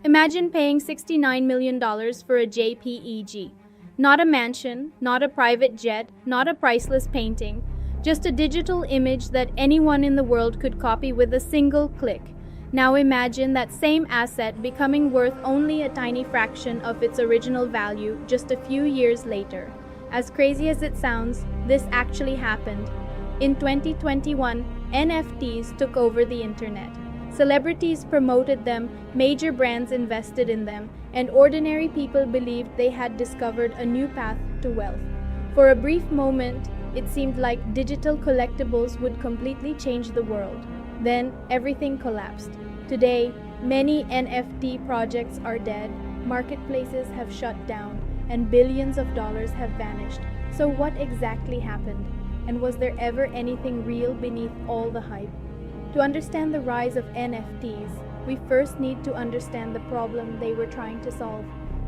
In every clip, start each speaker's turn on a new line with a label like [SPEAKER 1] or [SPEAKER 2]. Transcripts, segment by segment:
[SPEAKER 1] Imagine paying $69 million for a JPEG. Not a mansion, not a private jet, not a priceless painting, just a digital image that anyone in the world could copy with a single click. Now imagine that same asset becoming worth only a tiny fraction of its original value just a few years later. As crazy as it sounds, this actually happened. In 2021, NFTs took over the internet. Celebrities promoted them, major brands invested in them, and ordinary people believed they had discovered a new path to wealth. For a brief moment, it seemed like digital collectibles would completely change the world. Then, everything collapsed. Today, many NFT projects are dead, marketplaces have shut down, and billions of dollars have vanished. So what exactly happened? And was there ever anything real beneath all the hype? To understand the rise of NFTs, we first need to understand the problem they were trying to solve.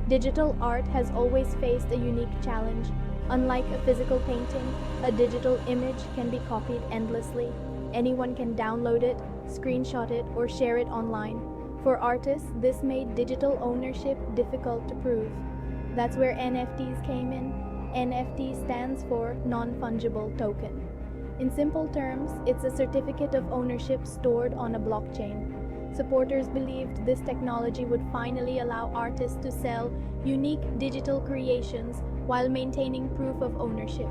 [SPEAKER 1] Digital art has always faced a unique challenge. Unlike a physical painting, a digital image can be copied endlessly. Anyone can download it, screenshot it, or share it online. For artists, this made digital ownership difficult to prove. That's where NFTs came in. NFT stands for non-fungible token. In simple terms, it's a certificate of ownership stored on a blockchain. Supporters believed this technology would finally allow artists to sell unique digital creations while maintaining proof of ownership.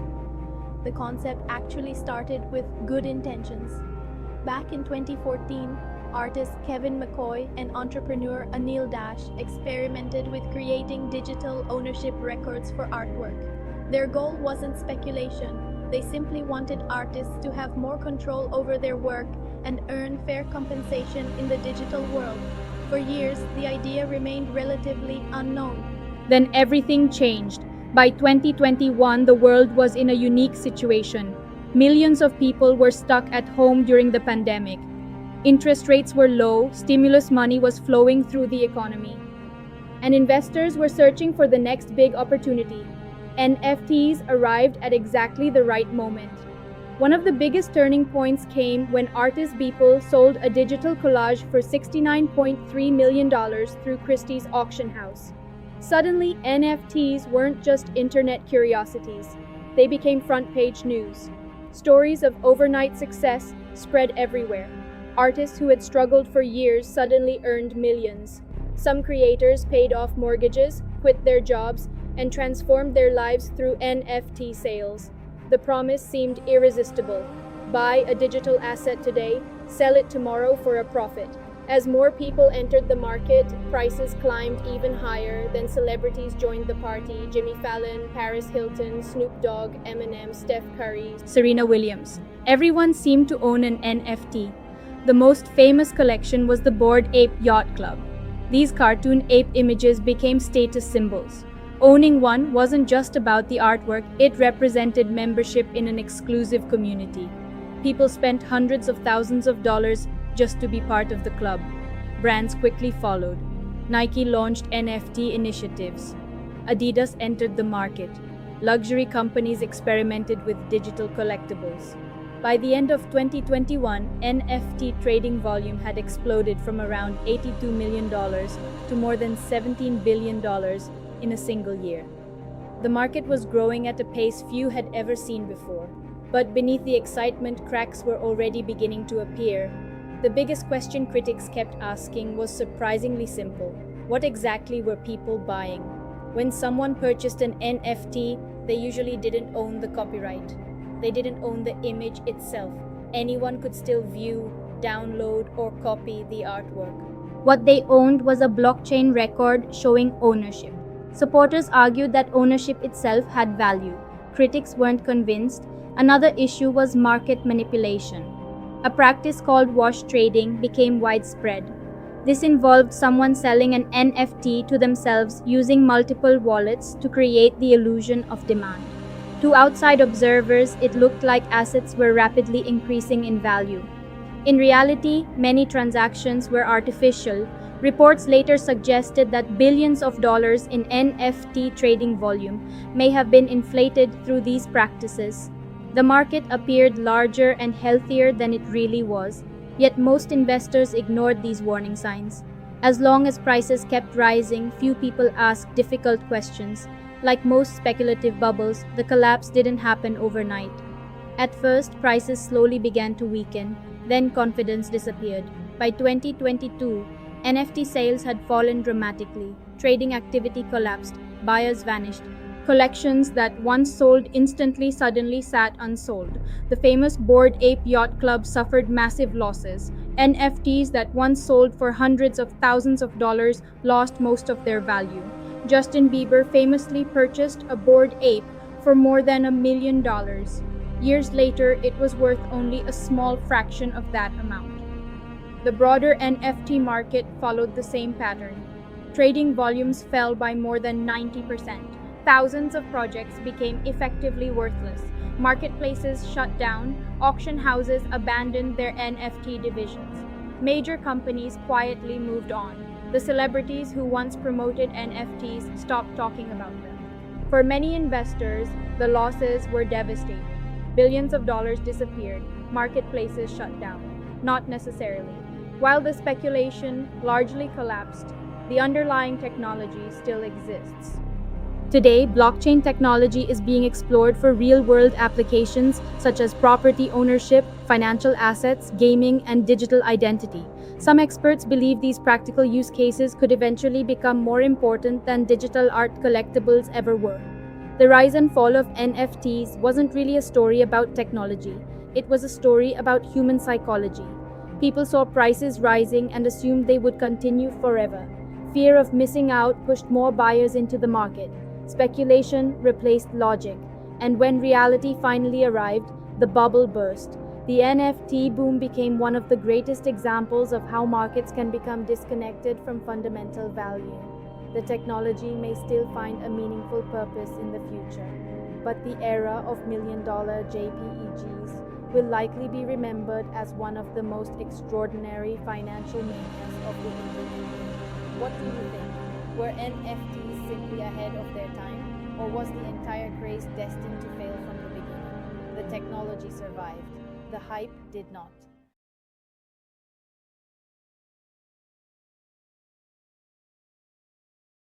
[SPEAKER 1] The concept actually started with good intentions. Back in 2014, artist Kevin McCoy and entrepreneur Anil Dash experimented with creating digital ownership records for artwork. Their goal wasn't speculation. They simply wanted artists to have more control over their work and earn fair compensation in the digital world. For years, the idea remained relatively unknown.
[SPEAKER 2] Then everything changed. By 2021, the world was in a unique situation. Millions of people were stuck at home during the pandemic. Interest rates were low, stimulus money was flowing through the economy, and investors were searching for the next big opportunity. NFTs arrived at exactly the right moment. One of the biggest turning points came when artist Beeple sold a digital collage for $69.3 million through Christie's auction house. Suddenly, NFTs weren't just internet curiosities. They became front-page news. Stories of overnight success spread everywhere. Artists who had struggled for years suddenly earned millions. Some creators paid off mortgages, quit their jobs, and transformed their lives through NFT sales. The promise seemed irresistible. Buy a digital asset today, sell it tomorrow for a profit. As more people entered the market, prices climbed even higher. Then celebrities joined the party: Jimmy Fallon, Paris Hilton, Snoop Dogg, Eminem, Steph Curry, Serena Williams. Everyone seemed to own an NFT. The most famous collection was the Bored Ape Yacht Club. These cartoon ape images became status symbols. Owning one wasn't just about the artwork, it represented membership in an exclusive community. People spent hundreds of thousands of dollars just to be part of the club. Brands quickly followed. Nike launched NFT initiatives. Adidas entered the market. Luxury companies experimented with digital collectibles. By the end of 2021, NFT trading volume had exploded from around $82 million to more than $17 billion in a single year. The market was growing at a pace few had ever seen before. But beneath the excitement, cracks were already beginning to appear. The biggest question critics kept asking was surprisingly simple. What exactly were people buying? When someone purchased an NFT, they usually didn't own the copyright. They didn't own the image itself. Anyone could still view, download, or copy the artwork.
[SPEAKER 1] What they owned was a blockchain record showing ownership. Supporters argued that ownership itself had value. Critics weren't convinced. Another issue was market manipulation. A practice called wash trading became widespread. This involved someone selling an NFT to themselves using multiple wallets to create the illusion of demand. To outside observers, it looked like assets were rapidly increasing in value. In reality, many transactions were artificial. Reports later suggested that billions of dollars in NFT trading volume may have been inflated through these practices. The market appeared larger and healthier than it really was, yet most investors ignored these warning signs. As long as prices kept rising, few people asked difficult questions. Like most speculative bubbles, the collapse didn't happen overnight. At first, prices slowly began to weaken, then confidence disappeared. By 2022, NFT sales had fallen dramatically. Trading activity collapsed, buyers vanished.
[SPEAKER 2] Collections that once sold instantly suddenly sat unsold. The famous board Ape Yacht Club suffered massive losses. NFTs that once sold for hundreds of thousands of dollars lost most of their value. Justin Bieber famously purchased a bored ape for more than $1 million. Years later, it was worth only a small fraction of that amount. The broader NFT market followed the same pattern. Trading volumes fell by more than 90%. Thousands of projects became effectively worthless. Marketplaces shut down, auction houses abandoned their NFT divisions. Major companies quietly moved on. The celebrities who once promoted NFTs stopped talking about them. For many investors, the losses were devastating. Billions of dollars disappeared, marketplaces shut down. Not necessarily. While the speculation largely collapsed, the underlying technology still exists.
[SPEAKER 1] Today, blockchain technology is being explored for real-world applications such as property ownership, financial assets, gaming, and digital identity. Some experts believe these practical use cases could eventually become more important than digital art collectibles ever were. The rise and fall of NFTs wasn't really a story about technology. It was a story about human psychology. People saw prices rising and assumed they would continue forever. Fear of missing out pushed more buyers into the market. Speculation replaced logic, and when reality finally arrived, the bubble burst. The NFT boom became one of the greatest examples of how markets can become disconnected from fundamental value. The technology may still find a meaningful purpose in the future, but the era of million-dollar JPEGs will likely be remembered as one of the most extraordinary financial manias of the internet. What do you think? Were NFTs simply ahead of their time, or was the entire craze destined to fail from the beginning? The technology survived. The hype did not.